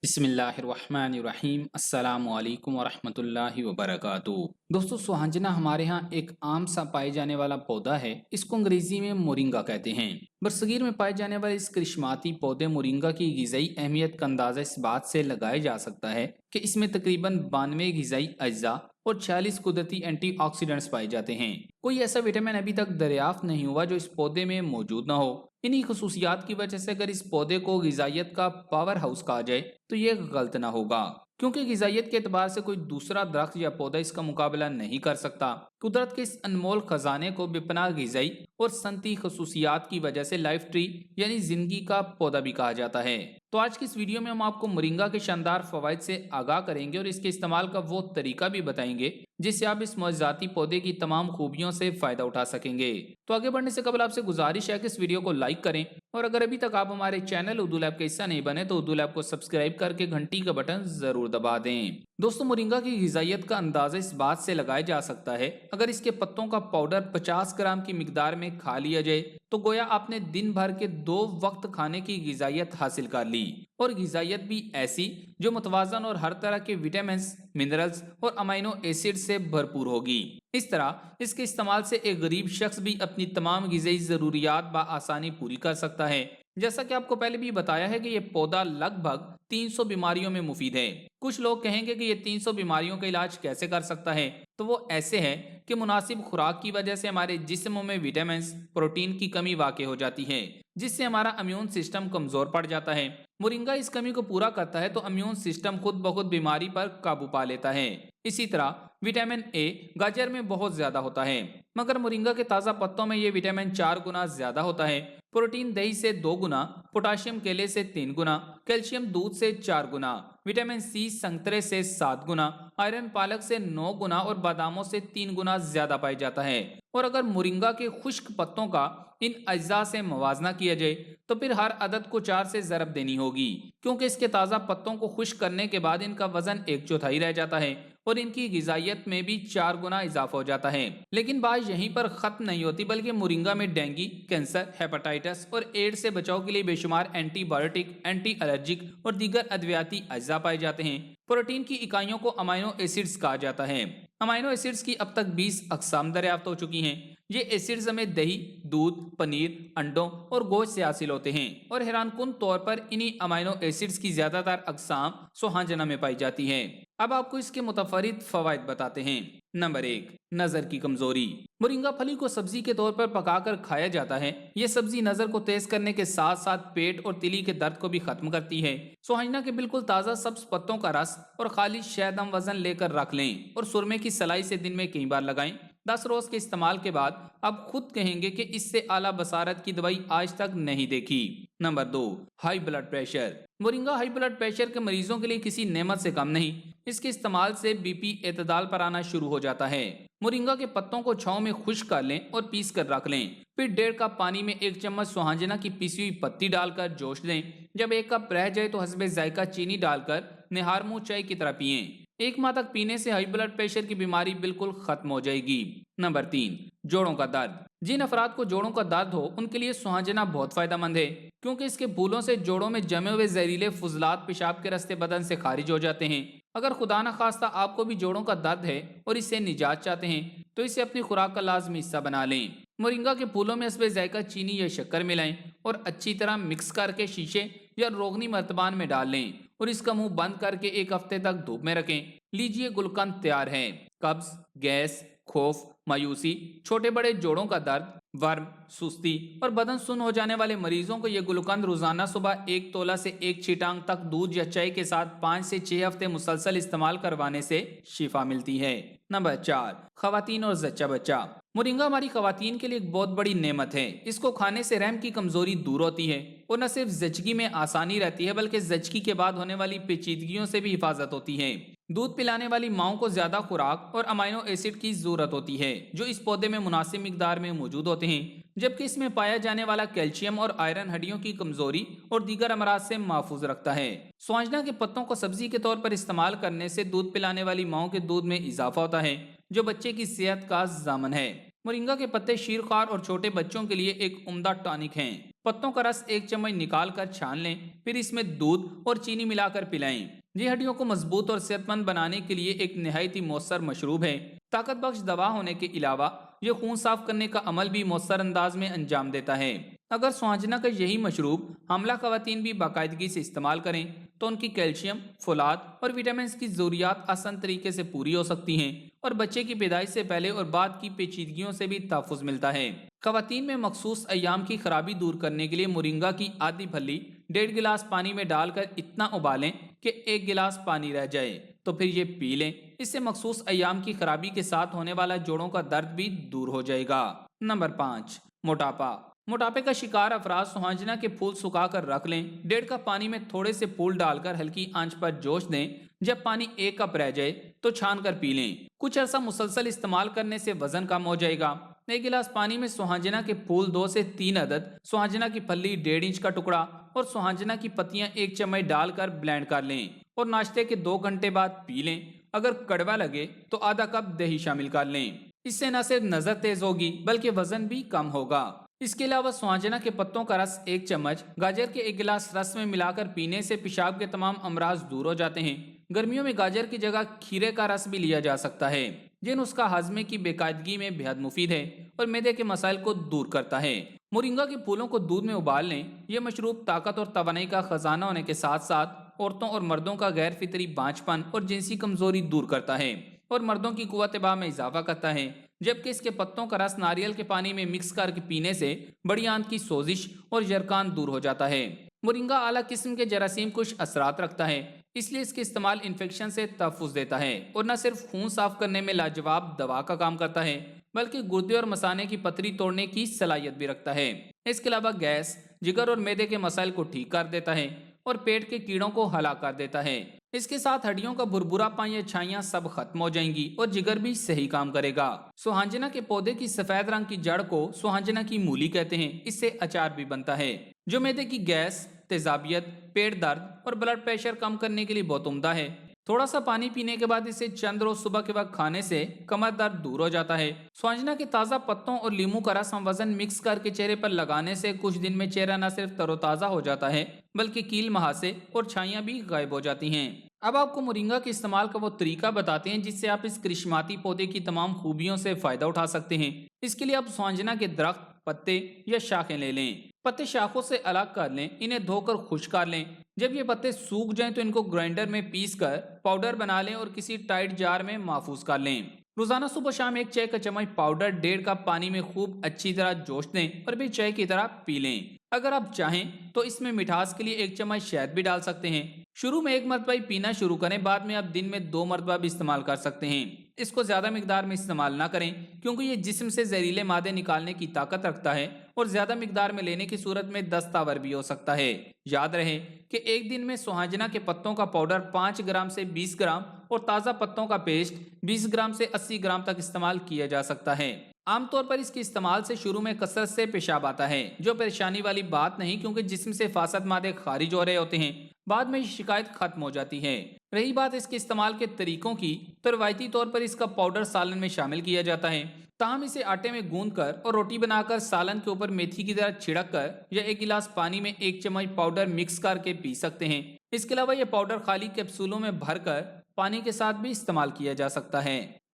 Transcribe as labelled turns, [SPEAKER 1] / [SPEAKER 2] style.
[SPEAKER 1] बिस्मिल्लाहिर्रहमानिर्रहीम अस्सलामु अलैकुम वरहमतुल्लाहि वबरकातुहू। दोस्तों, सुहांजना हमारे यहाँ एक आम सा पाए जाने वाला पौधा है। इसको अंग्रेजी में मोरिंगा कहते हैं। बरसगीर में पाए जाने वाले इस करिश्माती पौधे मोरिंगा की गिजाई अहमियत का अंदाजा इस बात से लगाया जा सकता है कि इसमें तकरीबन 92 गिजाई अज्जा और 46 कुदरती एंटीऑक्सीडेंट्स पाए जाते हैं। कोई ऐसा विटामिन अभी तक दरियाफ्त नहीं हुआ जो इस पौधे में मौजूद ना हो। इन्हीं खसूसियात की वजह से अगर इस पौधे को गिजाइत का पावर हाउस कहा जाए तो ये गलत ना होगा, क्योंकि गिजाइत के एतबार से कोई दूसरा दरख्त या पौधा इसका मुकाबला नहीं कर सकता। कुदरत के इस अनमोल खजाने को बेपनाह गिजाई और सनती खसूसियात की वजह से लाइफ ट्री यानी जिंदगी का पौधा भी कहा जाता है। तो आज की इस वीडियो में हम आपको मोरिंगा के शानदार फवाइद से आगाह करेंगे और इसके इस्तेमाल का वो तरीका भी बताएंगे जिससे आप इस मौजूदाती पौधे की तमाम खूबियों से फायदा उठा सकेंगे। तो आगे बढ़ने से कबल आपसे गुजारिश है कि इस वीडियो को लाइक करें और अगर अभी तक आप हमारे चैनल उर्दू लैब का हिस्सा नहीं बने तो उर्दू लैब को सब्सक्राइब करके घंटी का बटन जरूर दबा दें। दोस्तों, मोरिंगा की गिजाइत का अंदाजा इस बात से लगाया जा सकता है अगर इसके पत्तों का पाउडर 50 ग्राम की मिकदार में खा लिया जाए तो गोया आपने दिन भर के 2 वक्त खाने की गिजाइत हासिल कर ली, और गिजाइत भी ऐसी जो मुतवाजन और हर तरह के विटामिन, मिनरल्स और अमीनो एसिड से भरपूर होगी। इस तरह इसके इस्तेमाल से एक गरीब शख्स भी अपनी तमाम गिज़ाई जरूरियात बआसानी पूरी कर सकता है। जैसा कि आपको पहले भी बताया है कि यह पौधा लगभग 300 बीमारियों में मुफीद है। कुछ लोग कहेंगे कि ये 300 बीमारियों का इलाज कैसे कर सकता है, तो वो ऐसे है कि मुनासिब खुराक की वजह से हमारे जिस्म में विटामिन, प्रोटीन की कमी वाक़ई हो जाती है, जिससे हमारा इम्यून सिस्टम कमजोर पड़ जाता है। मोरिंगा इस कमी को पूरा करता है तो इम्यून सिस्टम खुद ब खुद बीमारी पर काबू पा लेता है। इसी तरह विटामिन ए गाजर में बहुत ज्यादा होता है, मगर मोरिंगा के ताज़ा पत्तों में ये विटामिन 4 गुना ज्यादा होता है। प्रोटीन दही से 2 गुना, पोटाशियम केले से 3 गुना, कैल्शियम दूध से 4 गुना, विटामिन सी संतरे से 7 गुना, आयरन पालक से 9 गुना और बादामों से 3 गुना ज्यादा पाया जाता है। और अगर मोरिंगा के खुश्क पत्तों का इन अज्जा से मवाजना किया जाए तो फिर हर अदद को 4 से ज़रब देनी होगी, क्योंकि इसके ताज़ा पत्तों को खुश्क करने के बाद इनका वजन 1/4 रह जाता है और इनकी गिजाइत में भी 4 गुना इजाफा हो जाता है। लेकिन बात यहीं पर खत्म नहीं होती, बल्कि मोरिंगा में डेंगू, कैंसर, हेपेटाइटिस और एड्स से बचाव के लिए बेशुमार एंटीबायोटिक, एंटी एलर्जिक और दीगर अद्वियाती अज्जा पाए जाते हैं। प्रोटीन की इकाइयों को अमीनो एसिड्स कहा जाता है। अमीनो एसिड्स की अब तक 20 अकसाम दरियाफ्त हो चुकी हैं। ये एसिड्स हमें दही, दूध, पनीर, अंडों और गोश्त से हासिल होते हैं और हैरानकुन तौर पर इन्हीं अमीनो एसिड्स की ज्यादातर अकसाम सुहांजना में पाई जाती है। अब आपको इसके मुतफरिद फवाइद बताते हैं। नंबर 1, नजर की कमजोरी। मोरिंगा फली को सब्जी के तौर पर पकाकर खाया जाता है। यह सब्जी नजर को तेज करने के साथ साथ पेट और तिली के दर्द को भी खत्म करती है। सुहांजना के बिल्कुल ताज़ा सब्ज पत्तों का रस और खालिश शहद हम वजन लेकर रख लें और सुरमे की सलाई से दिन में कई बार लगाएं। 10 रोज के इस्तेमाल के बाद आप खुद कहेंगे कि इससे आला बसारत की दवाई आज तक नहीं देखी। Number 2, high blood pressure. Moringa high blood pressure के मरीजों के लिए किसी नेमत से कम नहीं। इसके इस्तेमाल से बीपी एतदाल पर आना शुरू हो जाता है। मोरिंगा के पत्तों को छांव में खुश्क कर लें और पीस कर रख लें। फिर 1.5 कप पानी में 1 चम्मच सुहांजना की पीसी हुई पत्ती डालकर जोश दें। जब 1 कप रह जाए तो हस्बे जायका चीनी डालकर निहार मुंह चाय की तरह पिएं। 1 माह तक पीने से हाई ब्लड प्रेशर की बीमारी बिल्कुल खत्म हो जाएगी। नंबर 3, जोड़ों का दर्द। जिन अफराद को जोड़ों का दर्द हो उनके लिए सुहांजना बहुत फायदेमंद है, क्योंकि इसके फूलों से जोड़ों में जमे हुए जहरीले फुजलात पेशाब के रास्ते बदन से खारिज हो जाते हैं। अगर खुदा न खास्ता आपको भी जोड़ों का दर्द है और इससे निजात चाहते हैं तो इसे अपनी खुराक का लाजमी हिस्सा बना लें। मोरिंगा के फूलों में हस्बे जायका चीनी या शक्कर मिलाएं और अच्छी तरह मिक्स करके शीशे या रोगनी मर्तबान में डाल लें और इसका मुंह बंद करके 1 हफ्ते तक धूप में रखें। लीजिए, गुलकंद तैयार है। कब्ज, गैस, खौफ, मायूसी, छोटे बड़े जोड़ों का दर्द, वर्म, सुस्ती और बदन सुन्न हो जाने वाले मरीजों को यह गुलकंद रोजाना सुबह 1 तोला से 1 छीटांग तक दूध या चाय के साथ 5 से 6 हफ्ते मुसलसल इस्तेमाल करवाने से शिफा मिलती है। नंबर 4, खवातीन और जच्चा बच्चा। मोरिंगा हमारी खवातीन के लिए एक बहुत बड़ी नेमत है। इसको खाने से रहम की कमजोरी दूर होती है और न सिर्फ जचगी में आसानी रहती है बल्कि जचगी के बाद होने वाली पेचीदगियों से भी हिफाजत होती है। दूध पिलाने वाली माओं को ज्यादा खुराक और अमीनो एसिड की जरूरत होती है जो इस पौधे में मुनासिब मिकदार में मौजूद होते हैं, जबकि इसमें पाया जाने वाला कैल्शियम और आयरन हड्डियों की कमजोरी और दीगर अमराज से महफूज रखता है। सुहांजना के पत्तों को सब्जी के तौर पर इस्तेमाल करने से दूध पिलाने वाली माओं के दूध में इजाफा होता है जो बच्चे की सेहत का जामन है। मोरिंगा के पत्ते शीरखार और छोटे बच्चों के लिए एक उम्दा टॉनिक हैं। पत्तों का रस 1 चम्मच निकाल कर छान लें, फिर इसमें दूध और चीनी मिलाकर पिलाएं। ये हड्डियों को मजबूत और सेहतमंद बनाने के लिए एक निहायती मौसर मशरूब है। ताकत बख्श दवा होने के अलावा ये खून साफ करने का अमल भी मौसर अंदाज में अंजाम देता है। अगर सुहांजना का यही मशरूब हामला खवातीन भी बाकायदगी से इस्तेमाल करें तो उनकी कैल्शियम, फौलाद और विटामिन की जरूरियात आसान तरीके से पूरी हो सकती हैं और बच्चे की पैदाइश से पहले और बाद की पेचीदगियों से भी तहफ़्फ़ुज़ मिलता है। खवातीन में मखसूस अय्याम की खराबी दूर करने के लिए मोरिंगा की आधी फली 1.5 गिलास पानी में डालकर इतना उबालें कि 1 गिलास पानी रह जाए, तो फिर ये पी लें। इससे मखसूस अय्याम की खराबी के साथ होने वाला जोड़ों का दर्द भी दूर हो जाएगा। नंबर 5, मोटापा। मोटापे का शिकार अफराद सुहांजना के फूल सुखा कर रख लें। 1.5 कप पानी में थोड़े से फूल डालकर हल्की आंच पर जोश दें। जब पानी 1 कप रह जाए तो छान कर पी लें। कुछ अर्सा मुसलसल इस्तेमाल करने से वजन कम हो जाएगा। 1 गिलास पानी में सुहांजना के फूल 2 से 3 अदद, सुहांजना की फली 1.5 इंच का टुकड़ा और सुहांजना की पत्तियां 1 चम्मच डालकर ब्लेंड कर लें और नाश्ते के 2 घंटे बाद पी लें। अगर कड़वा लगे तो आधा कप दही शामिल कर लें। इससे न सिर्फ नजर तेज होगी बल्कि वजन भी कम होगा। इसके अलावा सुहांजना के पत्तों का रस 1 चम्मच गाजर के 1 गिलास रस में मिलाकर पीने से पेशाब के तमाम अमराज दूर हो जाते हैं। गर्मियों में गाजर की जगह खीरे का रस भी लिया जा सकता है। ये नुस्खा हाजमे की बेकायदगी में बेहद मुफीद है और मैदे के मसाइल को दूर करता है। मोरिंगा के फूलों को दूध में उबाल लें। यह मशरूब ताकत और तवानाई का खजाना होने के साथ साथ औरतों और मर्दों का गैर फितरी बांझपन और जिनसी कमजोरी दूर करता है और मर्दों की कुव्वत बा में इजाफा करता है। जबकि इसके पत्तों का रस नारियल के पानी में मिक्स करके पीने से बड़ी आंत की सोजिश और यरकान दूर हो जाता है। मोरिंगा आला किस्म के जरासीम कुछ असरात रखता है, इसलिए इसके इस्तेमाल इन्फेक्शन से तहफ़्फ़ुज़ देता है और न सिर्फ खून साफ करने में लाजवाब दवा का काम करता है बल्कि गुर्दे और मसाने की पथरी तोड़ने की सलाहियत भी रखता है। इसके अलावा गैस, जिगर और मैदे के मसाइल को ठीक कर देता है और पेट के कीड़ों को हला कर देता है। इसके साथ हड्डियों का भुरभुरापन या छाइयां सब खत्म हो जाएंगी और जिगर भी सही काम करेगा। सुहांजना के पौधे की सफेद रंग की जड़ को सुहांजना की मूली कहते हैं। इससे अचार भी बनता है जो मैदे की गैस, तेजाबियत, पेट दर्द और ब्लड प्रेशर कम करने के लिए बहुत उम्दा है। थोड़ा सा पानी पीने के बाद इसे चंद रोज सुबह के वक्त खाने से कमर दर्द दूर हो जाता है। सुहांजना के ताज़ा पत्तों और लीमू का रस हम वजन मिक्स करके चेहरे पर लगाने से कुछ दिन में चेहरा न सिर्फ तरोताज़ा हो जाता है बल्कि कील महासे और छाइयाँ भी गायब हो जाती हैं। अब आपको मोरिंगा के इस्तेमाल का वो तरीका बताते हैं जिससे आप इस करिश्माती पौधे की तमाम खूबियों से फायदा उठा सकते हैं। इसके लिए आप सुहांजना के दरख्त, पत्ते या शाखें ले लें। पत्ते शाखों से अलग कर लें, इन्हें धोकर खुश्क कर लें। जब ये पत्ते सूख जाएं तो इनको ग्राइंडर में पीस कर पाउडर बना लें और किसी टाइट जार में महफूज कर लें। रोजाना सुबह शाम 1 चाय का चम्मच पाउडर 1.5 कप पानी में खूब अच्छी तरह जोश दें और भी चाय की तरह पी लें। अगर आप चाहें तो इसमें मिठास के लिए 1 चम्मच शहद भी डाल सकते हैं। शुरू में 1 मरतबा ही पीना शुरू करें, बाद में आप दिन में 2 मरतबा भी इस्तेमाल कर सकते हैं। इसको ज्यादा मिकदार में इस्तेमाल ना करें क्योंकि ये जिस्म से जहरीले मादे निकालने की ताकत रखता है और ज्यादा मिकदार में लेने की सूरत में दस्तावर भी हो सकता है। याद रहे कि एक दिन में सुहांजना के पत्तों का पाउडर 5 ग्राम से 20 ग्राम और ताज़ा पत्तों का पेस्ट 20 ग्राम से 80 ग्राम तक इस्तेमाल किया जा सकता है। आमतौर पर इसके इस्तेमाल से शुरू में कसरत से पेशाब आता है, जो परेशानी वाली बात नहीं क्योंकि जिस्म से फासद मादे खारिज हो रहे होते हैं। बाद में शिकायत खत्म हो जाती है। रही बात इसके इस्तेमाल के तरीकों की, तो रवायती तौर पर इसका पाउडर सालन में शामिल किया जाता है। ताहम इसे आटे में गूंद कर और रोटी बनाकर सालन के ऊपर मेथी की तरह छिड़क कर या 1 गिलास पानी में 1 चम्मच पाउडर मिक्स करके पी सकते हैं। इसके अलावा यह पाउडर खाली कैप्सूलों में भरकर पानी के साथ भी इस्तेमाल किया जा सकता है।